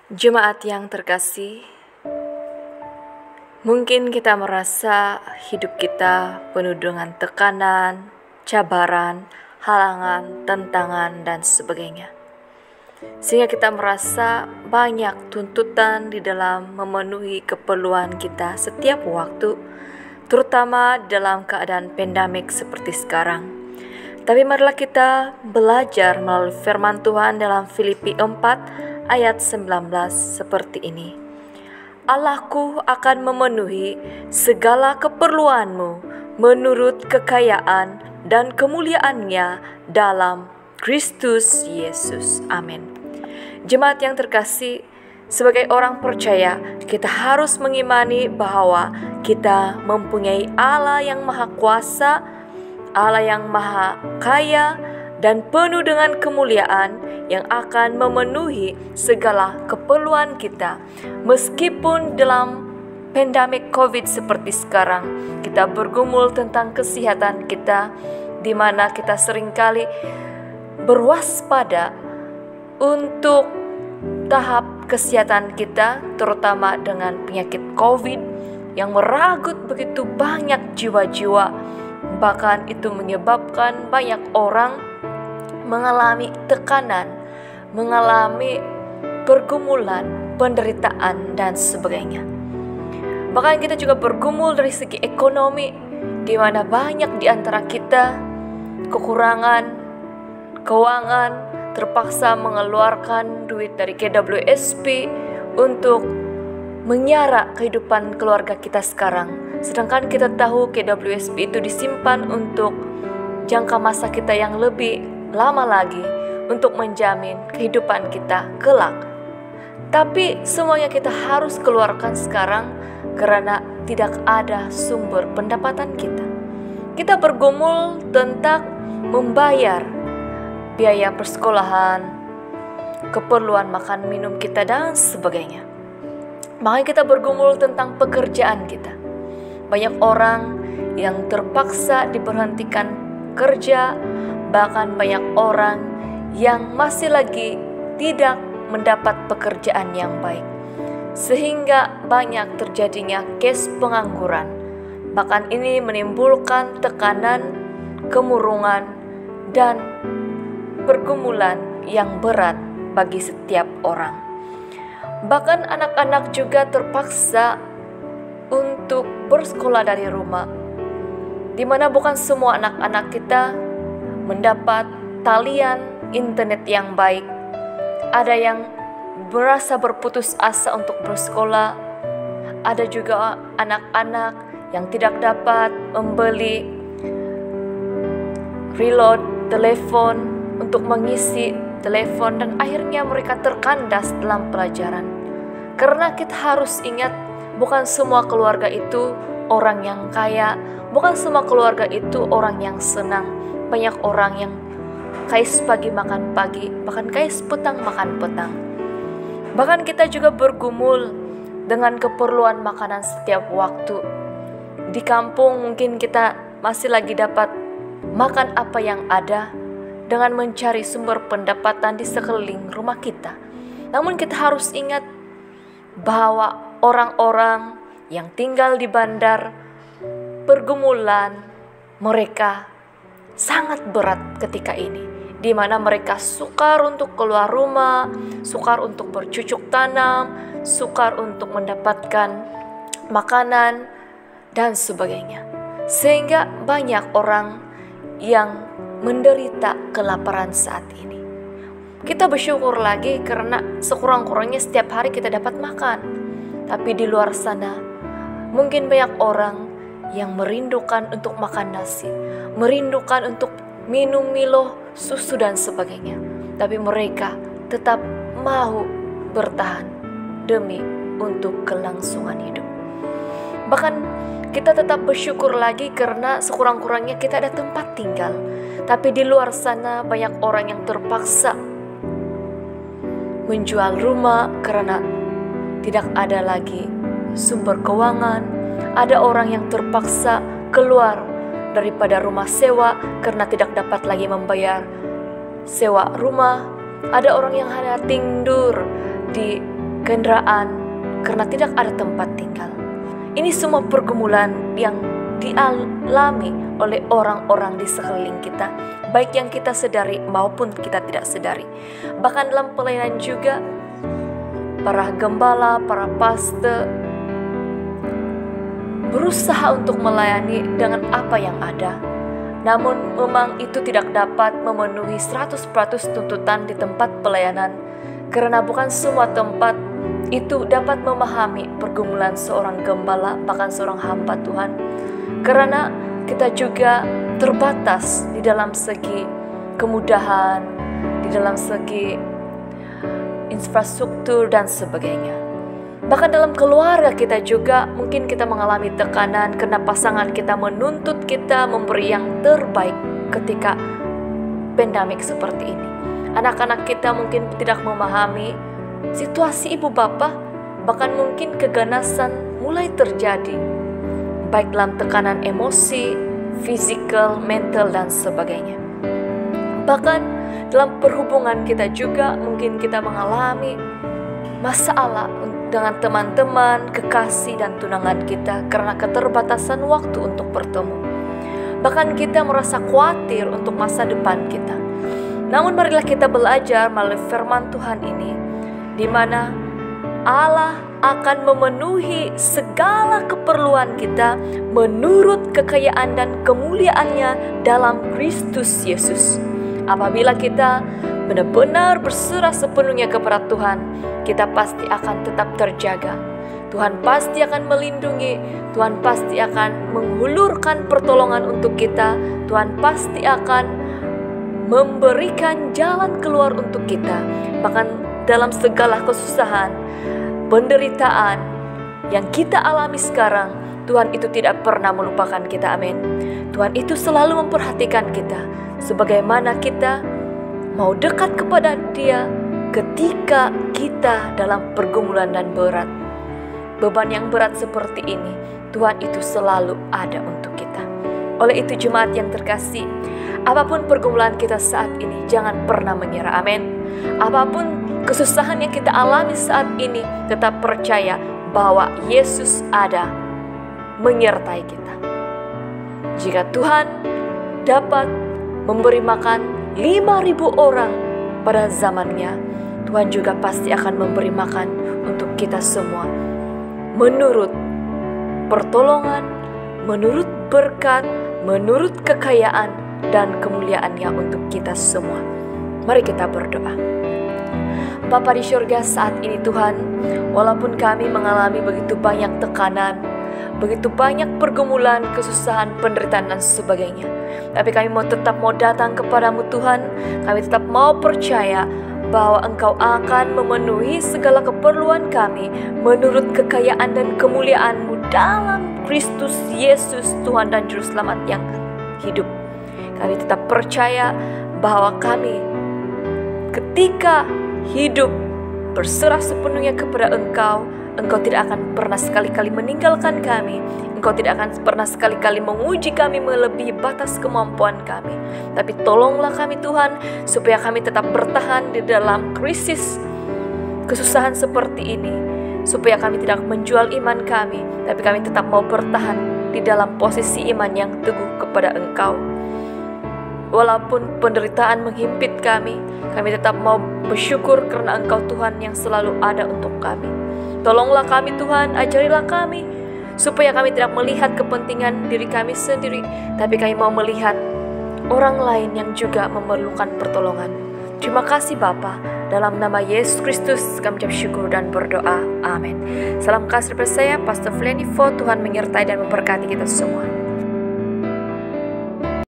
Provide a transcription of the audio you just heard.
Jemaat yang terkasih, mungkin kita merasa hidup kita penuh dengan tekanan, cabaran, halangan, tantangan, dan sebagainya. Sehingga kita merasa banyak tuntutan di dalam memenuhi keperluan kita setiap waktu, terutama dalam keadaan pandemik seperti sekarang. Tapi marilah kita belajar melalui firman Tuhan dalam Filipi 4 ayat 19 seperti ini. Allahku akan memenuhi segala keperluanmu menurut kekayaan dan kemuliaannya dalam Kristus Yesus. Amin. Jemaat yang terkasih, sebagai orang percaya, kita harus mengimani bahwa kita mempunyai Allah yang Maha Kuasa, Allah yang Maha Kaya dan penuh dengan kemuliaan yang akan memenuhi segala keperluan kita. Meskipun dalam pandemik COVID seperti sekarang, kita bergumul tentang kesehatan kita, di mana kita seringkali berwaspada untuk tahap kesehatan kita, terutama dengan penyakit COVID yang meragut begitu banyak jiwa-jiwa. Bahkan itu menyebabkan banyak orang mengalami tekanan, mengalami pergumulan, penderitaan, dan sebagainya. Bahkan kita juga bergumul dari segi ekonomi, di mana banyak di antara kita kekurangan keuangan, terpaksa mengeluarkan duit dari KWSP untuk menyara kehidupan keluarga kita sekarang. Sedangkan kita tahu KWSP itu disimpan untuk jangka masa kita yang lebih lama lagi, untuk menjamin kehidupan kita kelak. Tapi semuanya kita harus keluarkan sekarang karena tidak ada sumber pendapatan kita. Kita bergumul tentang membayar biaya persekolahan, keperluan makan minum kita, dan sebagainya. Makanya kita bergumul tentang pekerjaan kita. Banyak orang yang terpaksa diberhentikan kerja, bahkan banyak orang yang masih lagi tidak mendapat pekerjaan yang baik. Sehingga banyak terjadinya kes pengangguran. Bahkan ini menimbulkan tekanan, kemurungan, dan pergumulan yang berat bagi setiap orang. Bahkan anak-anak juga terpaksa untuk bersekolah dari rumah, di mana bukan semua anak-anak kita mendapat talian internet yang baik. Ada yang merasa berputus asa untuk bersekolah. Ada juga anak-anak yang tidak dapat membeli reload telepon untuk mengisi telepon, dan akhirnya mereka terkandas dalam pelajaran. Karena kita harus ingat, bukan semua keluarga itu orang yang kaya, bukan semua keluarga itu orang yang senang. Banyak orang yang kais pagi makan pagi, bahkan kais petang makan petang. Bahkan kita juga bergumul dengan keperluan makanan setiap waktu. Di kampung mungkin kita masih lagi dapat makan apa yang ada dengan mencari sumber pendapatan di sekeliling rumah kita. Namun kita harus ingat bahwa orang-orang yang tinggal di bandar, pergumulan mereka sangat berat ketika ini, di mana mereka sukar untuk keluar rumah, sukar untuk bercucuk tanam, sukar untuk mendapatkan makanan, dan sebagainya. Sehingga banyak orang yang menderita kelaparan saat ini. Kita bersyukur lagi karena sekurang-kurangnya setiap hari kita dapat makan. Tapi di luar sana mungkin banyak orang yang merindukan untuk makan nasi, merindukan untuk minum Milo, susu, dan sebagainya. Tapi mereka tetap mau bertahan demi untuk kelangsungan hidup. Bahkan kita tetap bersyukur lagi karena sekurang-kurangnya kita ada tempat tinggal. Tapi di luar sana banyak orang yang terpaksa menjual rumah karena tidak ada lagi sumber keuangan. Ada orang yang terpaksa keluar daripada rumah sewa karena tidak dapat lagi membayar sewa rumah. Ada orang yang hanya tidur di kendaraan, karena tidak ada tempat tinggal. Ini semua pergumulan yang dialami oleh orang-orang di sekeliling kita, baik yang kita sadari maupun kita tidak sadari. Bahkan dalam pelayanan juga, para gembala, para pastor berusaha untuk melayani dengan apa yang ada. Namun memang itu tidak dapat memenuhi 100% tuntutan di tempat pelayanan, karena bukan semua tempat itu dapat memahami pergumulan seorang gembala, bahkan seorang hamba Tuhan. Karena kita juga terbatas di dalam segi kemudahan, di dalam segi infrastruktur dan sebagainya. Bahkan dalam keluarga kita juga mungkin kita mengalami tekanan karena pasangan kita menuntut kita memberi yang terbaik ketika pandemik seperti ini. Anak-anak kita mungkin tidak memahami situasi ibu bapak, bahkan mungkin keganasan mulai terjadi, baik dalam tekanan emosi, fisikal, mental, dan sebagainya. Bahkan dalam perhubungan kita juga mungkin kita mengalami masalah dengan teman-teman, kekasih, dan tunangan kita karena keterbatasan waktu untuk bertemu. Bahkan kita merasa khawatir untuk masa depan kita. Namun marilah kita belajar melalui firman Tuhan ini, di mana Allah akan memenuhi segala keperluan kita menurut kekayaan dan kemuliaannya dalam Kristus Yesus. Apabila kita benar-benar berserah sepenuhnya kepada Tuhan, kita pasti akan tetap terjaga. Tuhan pasti akan melindungi, Tuhan pasti akan menghulurkan pertolongan untuk kita, Tuhan pasti akan memberikan jalan keluar untuk kita. Bahkan dalam segala kesusahan, penderitaan yang kita alami sekarang, Tuhan itu tidak pernah melupakan kita, amin. Tuhan itu selalu memperhatikan kita, sebagaimana kita mau dekat kepada Dia ketika kita dalam pergumulan dan berat. Beban yang berat seperti ini, Tuhan itu selalu ada untuk kita. Oleh itu jemaat yang terkasih, apapun pergumulan kita saat ini, jangan pernah menyerah, amin. Apapun kesusahan yang kita alami saat ini, tetap percaya bahwa Yesus ada menyertai kita. Jika Tuhan dapat memberi makan 5.000 orang pada zamannya, Tuhan juga pasti akan memberi makan untuk kita semua menurut pertolongan, menurut berkat, menurut kekayaan dan kemuliaannya untuk kita semua. Mari kita berdoa. Bapa di surga, saat ini Tuhan, walaupun kami mengalami begitu banyak tekanan, begitu banyak pergumulan, kesusahan, penderitaan dan sebagainya, tapi kami tetap mau datang kepadamu Tuhan. Kami tetap mau percaya bahwa Engkau akan memenuhi segala keperluan kami menurut kekayaan dan kemuliaan-Mu dalam Kristus Yesus, Tuhan dan Juru Selamat yang hidup. Kami tetap percaya bahwa kami ketika hidup berserah sepenuhnya kepada Engkau, Engkau tidak akan pernah sekali-kali meninggalkan kami. Engkau tidak akan pernah sekali-kali menguji kami melebihi batas kemampuan kami. Tapi tolonglah kami Tuhan, supaya kami tetap bertahan di dalam krisis kesusahan seperti ini. Supaya kami tidak menjual iman kami, tapi kami tetap mau bertahan di dalam posisi iman yang teguh kepada Engkau. Walaupun penderitaan menghimpit kami tetap mau bersyukur karena Engkau Tuhan yang selalu ada untuk kami. Tolonglah kami Tuhan, ajarilah kami, supaya kami tidak melihat kepentingan diri kami sendiri, tapi kami mau melihat orang lain yang juga memerlukan pertolongan. Terima kasih Bapa, dalam nama Yesus Kristus kami ucap syukur dan berdoa, amin. Salam kasih dari saya, Pastor Flenny Fo. Tuhan menyertai dan memberkati kita semua.